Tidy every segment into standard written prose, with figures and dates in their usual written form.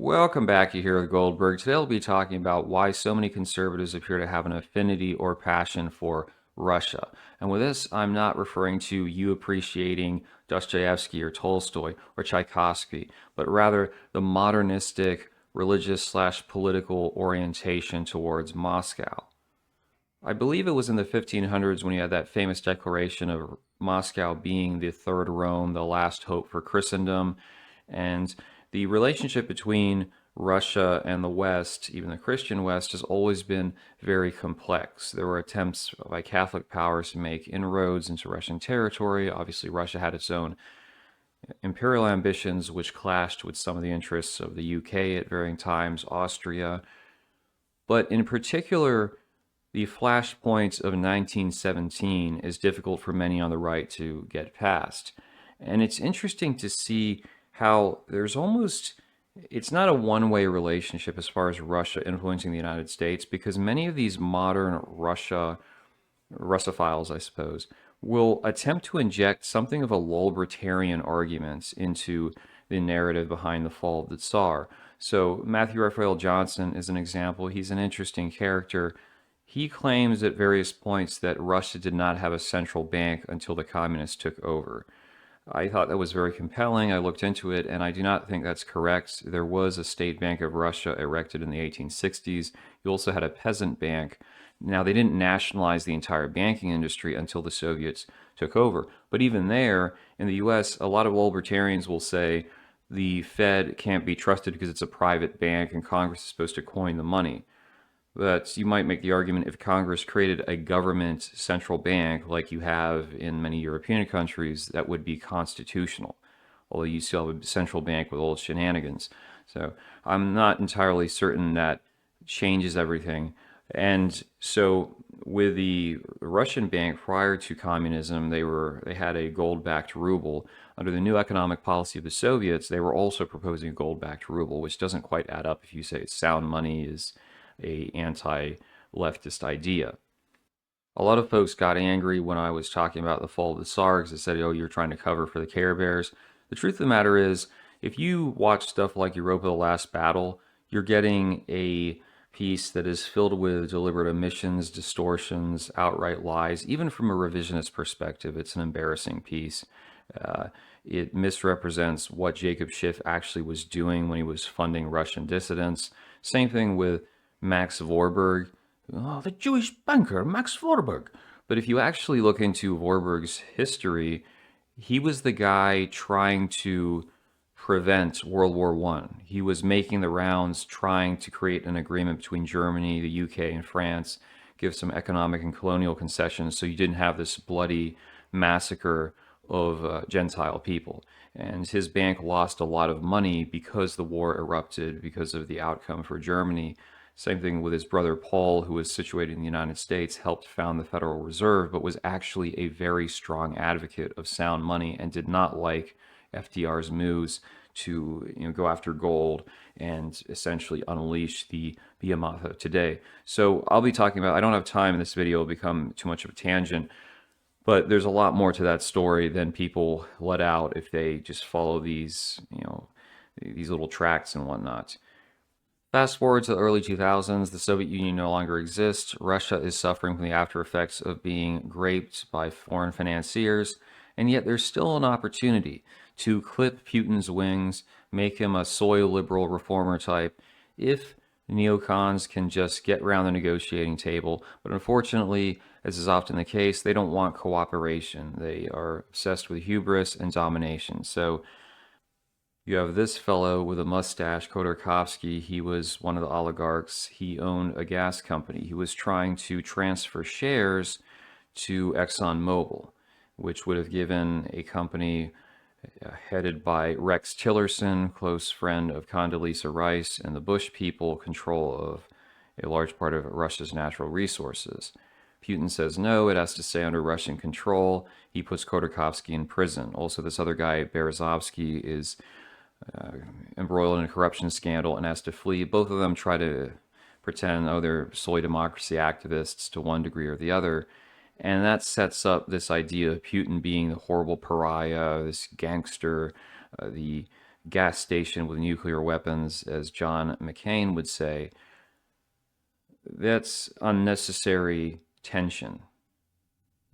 Welcome back. You hear Goldberg. Today, we'll be talking about why so many conservatives appear to have an affinity or passion for Russia. And with this, I'm not referring to you appreciating Dostoevsky or Tolstoy or Tchaikovsky, but rather the modernistic religious slash political orientation towards Moscow. I believe it was in the 1500s when he had that famous declaration of Moscow being the third Rome, the last hope for Christendom. And the relationship between Russia and the West, even the Christian West, has always been very complex. There were attempts by Catholic powers to make inroads into Russian territory. Obviously, Russia had its own imperial ambitions, which clashed with some of the interests of the UK at varying times, Austria. But in particular, the flashpoint of 1917 is difficult for many on the right to get past. And it's interesting to see how there's almost, it's not a one-way relationship as far as Russia influencing the United States, because many of these modern Russophiles, I suppose, will attempt to inject something of a Lulbertarian argument into the narrative behind the fall of the Tsar. So Matthew Raphael Johnson is an example. He's an interesting character. He claims at various points that Russia did not have a central bank until the communists took over. I thought that was very compelling. I looked into it, and I do not think that's correct. There was a state bank of Russia erected in the 1860s. You also had a peasant bank. Now, they didn't nationalize the entire banking industry until the Soviets took over. But even there, in the US, a lot of libertarians will say the Fed can't be trusted because it's a private bank and Congress is supposed to coin the money. But you might make the argument if Congress created a government central bank like you have in many European countries, that would be constitutional. Although you still have a central bank with old shenanigans. So I'm not entirely certain that changes everything. And so with the Russian bank prior to communism, they had a gold-backed ruble. Under the new economic policy of the Soviets, they were also proposing a gold-backed ruble, which doesn't quite add up if you say sound money is a anti-leftist idea. A lot of folks got angry when I was talking about the fall of the Tsar because they said, oh, you're trying to cover for the Care Bears. The truth of the matter is, if you watch stuff like Europa the Last Battle, you're getting a piece that is filled with deliberate omissions, distortions, outright lies. Even from a revisionist perspective, it's an embarrassing piece. Uh, it misrepresents what Jacob Schiff actually was doing when he was funding Russian dissidents. Same thing with Max Vorberg, oh, the Jewish banker, Max Vorberg. But if you actually look into Vorberg's history, he was the guy trying to prevent World War One. He was making the rounds trying to create an agreement between Germany, the UK, and France, give some economic and colonial concessions so you didn't have this bloody massacre of Gentile people. And his bank lost a lot of money because the war erupted, because of the outcome for Germany. Same thing with his brother Paul, who was situated in the United States, helped found the Federal Reserve, but was actually a very strong advocate of sound money and did not like FDR's moves to go after gold and essentially unleash the behemoth of today. So I'll be talking about, I don't have time in this video, it'll become too much of a tangent, but there's a lot more to that story than people let out if they just follow these little tracts and whatnot. Fast forward to the early 2000s, the Soviet Union no longer exists. Russia is suffering from the after effects of being graped by foreign financiers, and yet there's still an opportunity to clip Putin's wings, make him a soy liberal reformer type, if neocons can just get around the negotiating table. But unfortunately, as is often the case, they don't want cooperation. They are obsessed with hubris and domination. So you have this fellow with a mustache, Khodorkovsky. He was one of the oligarchs. He owned a gas company. He was trying to transfer shares to ExxonMobil, which would have given a company headed by Rex Tillerson, close friend of Condoleezza Rice and the Bush people, control of a large part of Russia's natural resources. Putin says no, it has to stay under Russian control. He puts Khodorkovsky in prison. Also, this other guy, Berezovsky, is embroiled in a corruption scandal and has to flee. Both of them try to pretend, oh, they're soy democracy activists to one degree or the other. And that sets up this idea of Putin being the horrible pariah, this gangster, the gas station with nuclear weapons, as John McCain would say, that's unnecessary tension.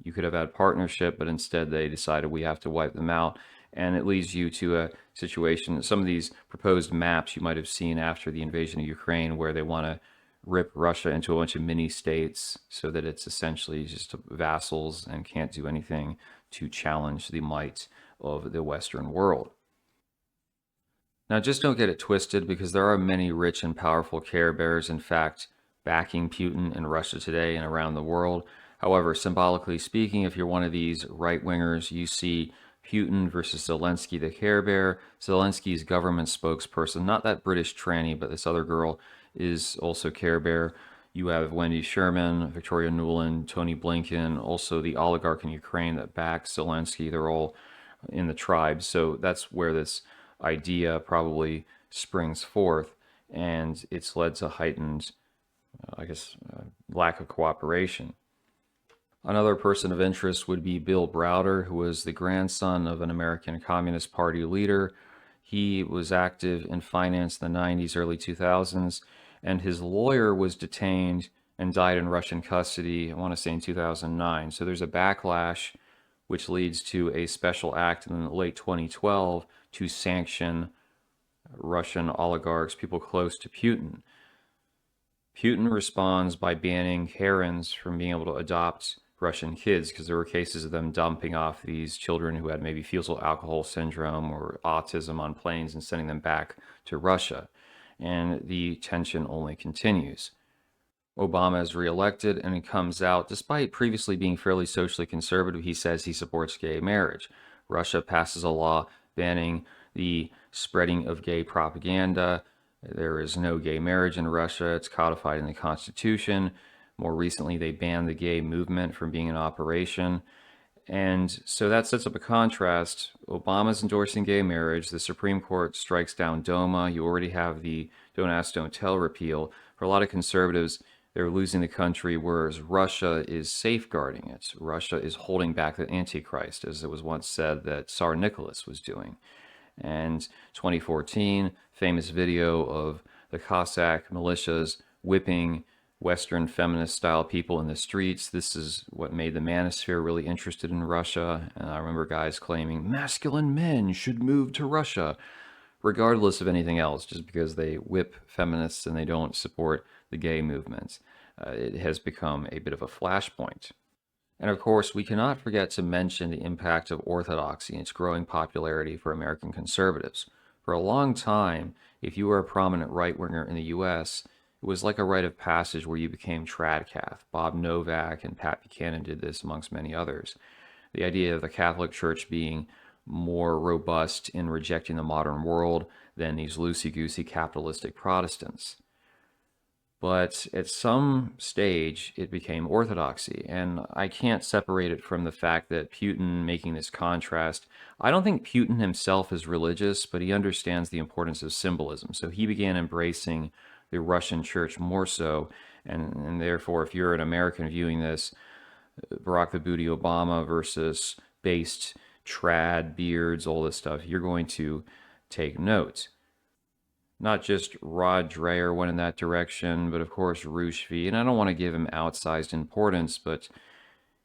You could have had partnership, but instead they decided we have to wipe them out. And it leads you to a situation, some of these proposed maps you might have seen after the invasion of Ukraine, where they want to rip Russia into a bunch of mini states so that it's essentially just vassals and can't do anything to challenge the might of the Western world. Now, just don't get it twisted because there are many rich and powerful care bears, in fact, backing Putin in Russia today and around the world. However, symbolically speaking, if you're one of these right wingers, you see Putin versus Zelensky, the care bear. Zelensky's government spokesperson, not that British tranny, but this other girl, is also care bear. You have Wendy Sherman, Victoria Nuland, Tony Blinken, also the oligarch in Ukraine that backs Zelensky. They're all in the tribe. So that's where this idea probably springs forth, and it's led to heightened, lack of cooperation. Another person of interest would be Bill Browder, who was the grandson of an American Communist Party leader. He was active in finance in the 90s, early 2000s, and his lawyer was detained and died in Russian custody, I want to say in 2009. So there's a backlash, which leads to a special act in late 2012 to sanction Russian oligarchs, people close to Putin. Putin responds by banning Karens from being able to adopt Russian kids because there were cases of them dumping off these children who had maybe fetal alcohol syndrome or autism on planes and sending them back to Russia. And the tension only continues. Obama is reelected and it comes out, despite previously being fairly socially conservative, he says he supports gay marriage. Russia passes a law banning the spreading of gay propaganda. There is no gay marriage in Russia. It's codified in the Constitution. More recently, they banned the gay movement from being in operation. And so that sets up a contrast. Obama's endorsing gay marriage. The Supreme Court strikes down DOMA. You already have the Don't Ask, Don't Tell repeal. For a lot of conservatives, they're losing the country, whereas Russia is safeguarding it. Russia is holding back the Antichrist, as it was once said that Tsar Nicholas was doing. And 2014, famous video of the Cossack militias whipping Western feminist-style people in the streets. This is what made the manosphere really interested in Russia. And I remember guys claiming masculine men should move to Russia, regardless of anything else, just because they whip feminists and they don't support the gay movement. It has become a bit of a flashpoint. And of course, we cannot forget to mention the impact of Orthodoxy and its growing popularity for American conservatives. For a long time, if you were a prominent right-winger in the US, it was like a rite of passage where you became tradcath. Bob Novak and Pat Buchanan did this amongst many others. The idea of the Catholic Church being more robust in rejecting the modern world than these loosey-goosey capitalistic Protestants. But at some stage, it became orthodoxy. And I can't separate it from the fact that Putin making this contrast. I don't think Putin himself is religious, but he understands the importance of symbolism. So he began embracing the Russian church more so. And therefore, if you're an American viewing this, Barack the Booty Obama versus based trad, beards, all this stuff, you're going to take note. Not just Rod Dreher went in that direction, but of course Rushdie, and I don't want to give him outsized importance, but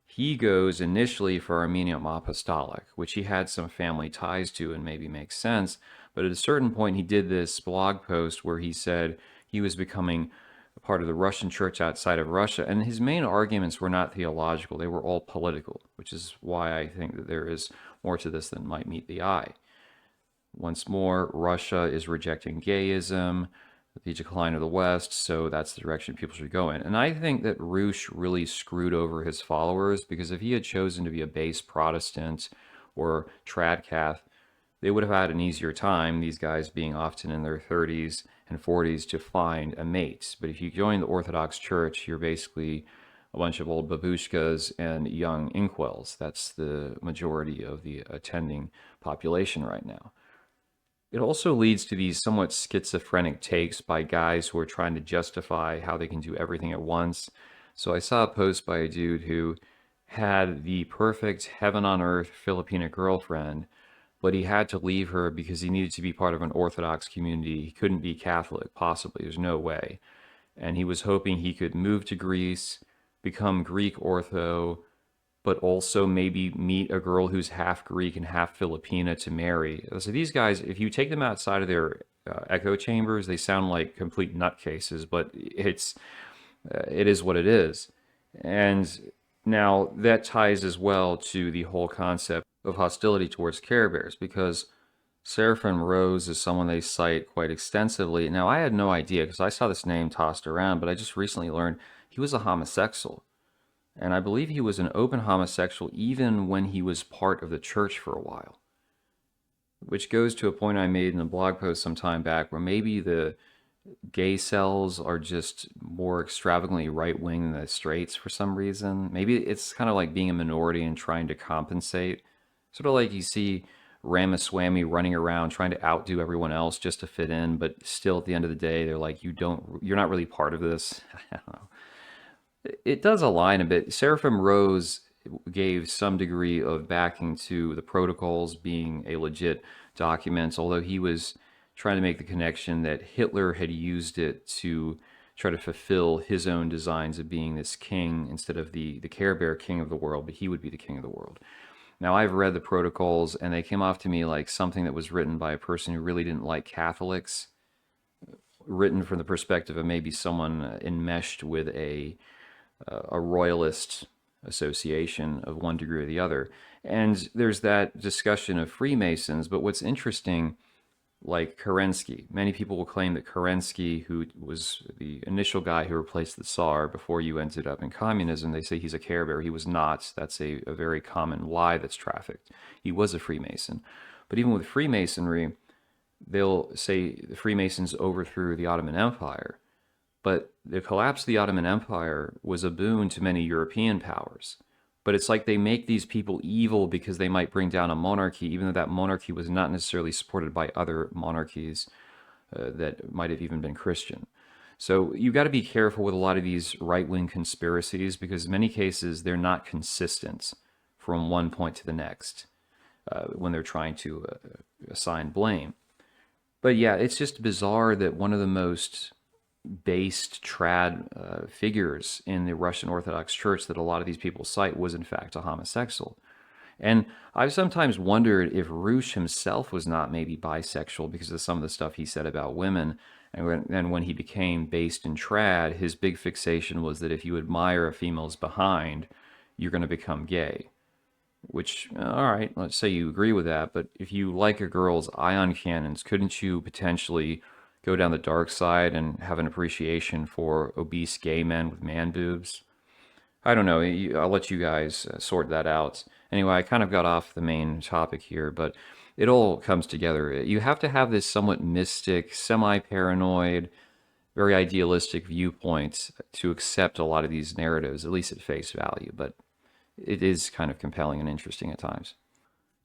he goes initially for Armenian Apostolic, which he had some family ties to and maybe makes sense, but at a certain point he did this blog post where he said he was becoming a part of the Russian church outside of Russia, and his main arguments were not theological, they were all political, which is why I think that there is more to this than might meet the eye. Once more, Russia is rejecting gayism, the decline of the West, so that's the direction people should go in. And I think that Roosh really screwed over his followers because if he had chosen to be a base Protestant or tradcath, they would have had an easier time, these guys being often in their 30s and 40s, to find a mate. But if you join the Orthodox Church, you're basically a bunch of old babushkas and young inkwells. That's the majority of the attending population right now. It also leads to these somewhat schizophrenic takes by guys who are trying to justify how they can do everything at once. So I saw a post by a dude who had the perfect heaven on earth Filipina girlfriend, but he had to leave her because he needed to be part of an Orthodox community. He couldn't be Catholic, possibly. There's no way. And he was hoping he could move to Greece, become Greek Ortho, but also maybe meet a girl who's half Greek and half Filipina to marry. So these guys, if you take them outside of their echo chambers, they sound like complete nutcases, but it is what it is. And now that ties as well to the whole concept of hostility towards Care Bears, because Seraphim Rose is someone they cite quite extensively. Now, I had no idea because I saw this name tossed around, but I just recently learned he was a homosexual. And I believe he was an open homosexual even when he was part of the church for a while. Which goes to a point I made in a blog post some time back where maybe the gay cells are just more extravagantly right wing than the straights for some reason. Maybe it's kind of like being a minority and trying to compensate. Sort of like you see Ramaswamy running around trying to outdo everyone else just to fit in, but still at the end of the day, they're like, you're not really part of this. I don't know. It does align a bit. Seraphim Rose gave some degree of backing to the protocols being a legit document, although he was trying to make the connection that Hitler had used it to try to fulfill his own designs of being this king instead of the Care Bear king of the world, but he would be the king of the world. Now, I've read the protocols, and they came off to me like something that was written by a person who really didn't like Catholics, written from the perspective of maybe someone enmeshed with a royalist association of one degree or the other. And there's that discussion of Freemasons, but what's interesting, like Kerensky, many people will claim that Kerensky, who was the initial guy who replaced the Tsar before you ended up in communism, they say he's a Care Bear. He was not. That's a very common lie that's trafficked. He was a Freemason. But even with Freemasonry, they'll say the Freemasons overthrew the Ottoman Empire. But the collapse of the Ottoman Empire was a boon to many European powers. But it's like they make these people evil because they might bring down a monarchy, even though that monarchy was not necessarily supported by other monarchies that might have even been Christian. So you've got to be careful with a lot of these right-wing conspiracies because in many cases they're not consistent from one point to the next when they're trying to assign blame. But yeah, it's just bizarre that one of the most based trad figures in the Russian Orthodox Church that a lot of these people cite was in fact a homosexual. And I've sometimes wondered if Roosh himself was not maybe bisexual because of some of the stuff he said about women. And when he became based in trad, his big fixation was that if you admire a female's behind, you're going to become gay. Which, all right, let's say you agree with that, but if you like a girl's ion cannons, couldn't you potentially go down the dark side and have an appreciation for obese gay men with man boobs? I don't know. I'll let you guys sort that out. Anyway, I kind of got off the main topic here, but it all comes together. You have to have this somewhat mystic, semi-paranoid, very idealistic viewpoint to accept a lot of these narratives, at least at face value, but it is kind of compelling and interesting at times.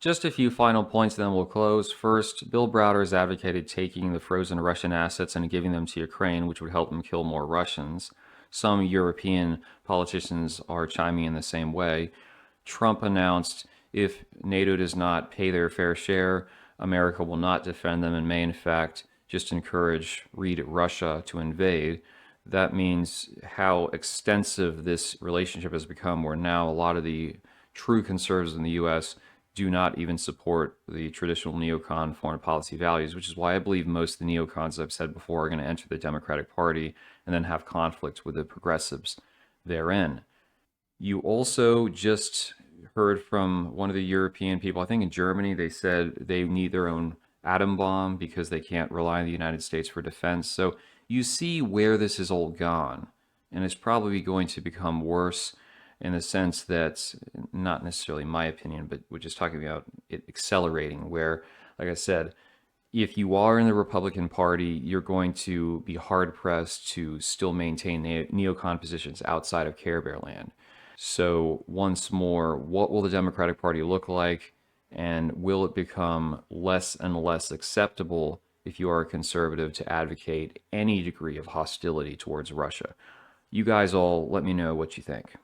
Just a few final points, then we'll close. First, Bill Browder has advocated taking the frozen Russian assets and giving them to Ukraine, which would help them kill more Russians. Some European politicians are chiming in the same way. Trump announced if NATO does not pay their fair share, America will not defend them and may, in fact, just encourage, read Russia to invade. That means how extensive this relationship has become, where now a lot of the true conservatives in the U.S. do not even support the traditional neocon foreign policy values, which is why I believe most of the neocons I've said before are going to enter the Democratic Party and then have conflict with the progressives therein. You also just heard from one of the European people, I think in Germany, they said they need their own atom bomb because they can't rely on the United States for defense. So you see where this is all gone, and it's probably going to become worse in the sense that, not necessarily my opinion, but we're just talking about it accelerating, where, like I said, if you are in the Republican Party, you're going to be hard-pressed to still maintain neocon positions outside of Care Bear land. So once more, what will the Democratic Party look like, and will it become less and less acceptable if you are a conservative to advocate any degree of hostility towards Russia? You guys all let me know what you think.